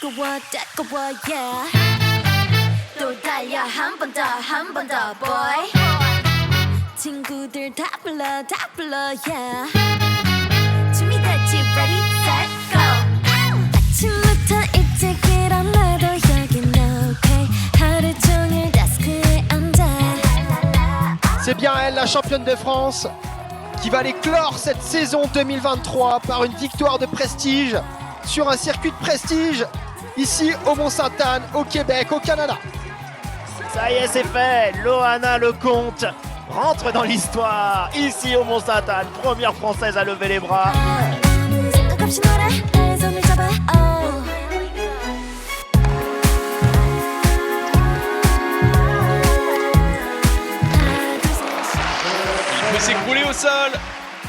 뜨거워 yeah 또 달려 한 번 더 boy 친구들 다 불러 yeah 준비됐지 ready set go 아침부터 일찍 일어나도 여긴 okay 하루 종일 데스크에 앉아 C'est bien elle, la championne de France, qui va aller clore cette saison 2023 par une victoire de prestige sur un circuit de prestige ici au Mont-Sainte-Anne, au Québec, au Canada. Ça y est, c'est fait. Loana Lecomte rentre dans l'histoire ici au Mont-Sainte-Anne, première française à lever les bras. Il peut s'écrouler au sol.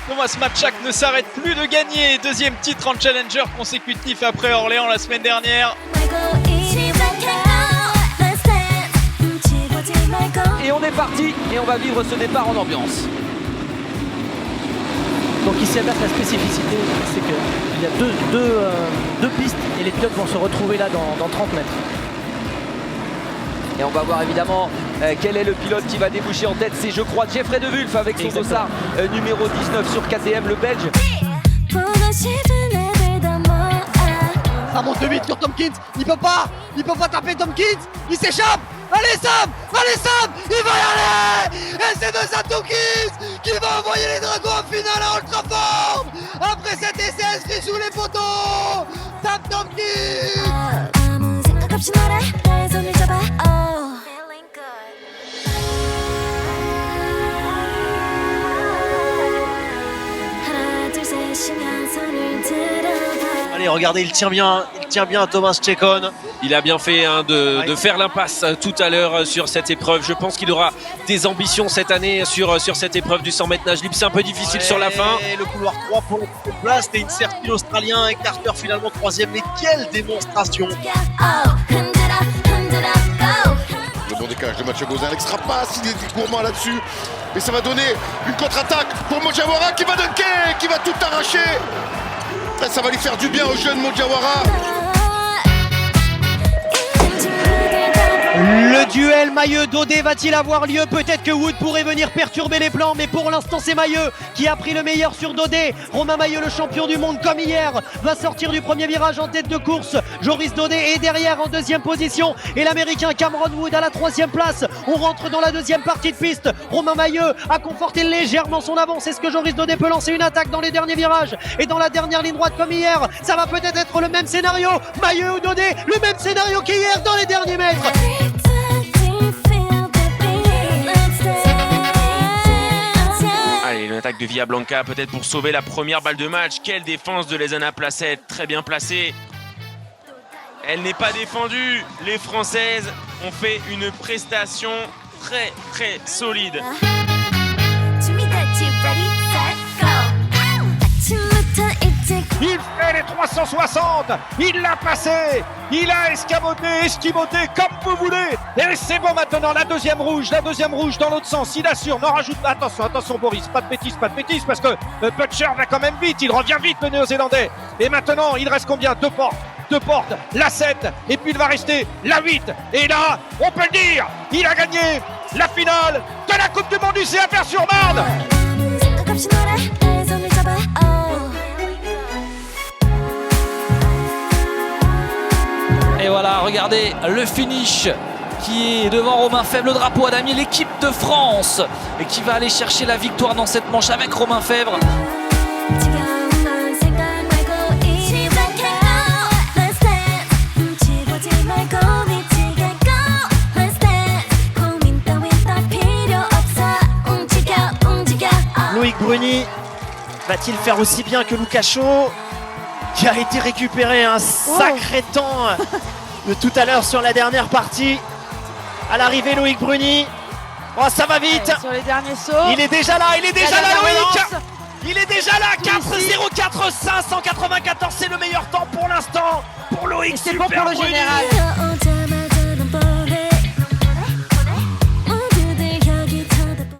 Thomas Matchak ne s'arrête plus de gagner. Deuxième titre en Challenger consécutif après Orléans la semaine dernière. Et on est parti et on va vivre ce départ en ambiance. Donc ici à la spécificité, c'est qu'il y a deux pistes et les pilotes vont se retrouver là dans 30 mètres. Et on va voir évidemment quel est le pilote qui va déboucher en tête. C'est je crois Jeffrey De Wulf avec son dossard numéro 19 sur KTM, le Belge. Ça monte de 8 sur Tompkins, il peut pas taper Tompkins, il s'échappe. Allez Sam, il va y aller. Et c'est de Sam Tompkins qui va envoyer les Dragons en finale à Old Trafford. Après cet essai inscrit sous les poteaux, Sam Tompkins. Allez, regardez, il tient bien Thomas Chekon. Il a bien fait de faire l'impasse tout à l'heure sur cette épreuve. Je pense qu'il aura des ambitions cette année sur cette épreuve du 100 mètres nage libre. C'est un peu difficile sur la fin. Et le couloir 3 pour la place, c'était une certitude australien et Carter finalement troisième. Mais quelle démonstration! Le bon décalage de Mathieu Gauzin, l'extra passe, il est gourmand là-dessus. Et ça va donner une contre-attaque pour Mojawara qui va dunker, qui va tout arracher. Et ça va lui faire du bien au jeune Mojawara. Le duel Mailleux-Daudet va-t-il avoir lieu? Peut-être que Wood pourrait venir perturber les plans, mais pour l'instant c'est Mailleux qui a pris le meilleur sur Daudet. Romain Mailleux, le champion du monde comme hier, va sortir du premier virage en tête de course. Joris Daudet est derrière en deuxième position et l'américain Cameron Wood à la troisième place. On rentre dans la deuxième partie de piste. Romain Mailleux a conforté légèrement son avance. Est-ce que Joris Daudet peut lancer une attaque dans les derniers virages et dans la dernière ligne droite comme hier? Ça va peut-être être le même scénario. Mailleux ou Daudet, le même scénario qu'hier dans les derniers mètres. Allez, une attaque de Villablanca peut-être pour sauver la première balle de match. Quelle défense de Lezana Placette, très bien placée. Elle n'est pas défendue. Les Françaises ont fait une prestation très très solide. Il fait les 360, il l'a passé, il a esquimoté comme vous voulez. Et c'est bon maintenant, la deuxième rouge dans l'autre sens, il assure, non rajoute, attention Boris, pas de bêtises parce que Butcher va quand même vite, il revient vite le néo-zélandais. Et maintenant, il reste combien? Deux portes, la 7, et puis il va rester la 8. Et là, on peut le dire, il a gagné la finale de la Coupe du Monde du CFR-sur-Marne. Et voilà, regardez le finish qui est devant Romain Fèvre, le drapeau à damier, l'équipe de France et qui va aller chercher la victoire dans cette manche avec Romain Fèvre. Loïc Bruni va-t-il faire aussi bien que Lucas Chaud qui a été récupéré un sacré temps de tout à l'heure sur la dernière partie? À l'arrivée, Loïc Bruni. Oh, ça va vite. Sur les derniers sauts. Il est déjà là, Loïc. Il est déjà là, 4-0-4, 594, c'est le meilleur temps pour l'instant pour Loïc. C'est bon pour le général.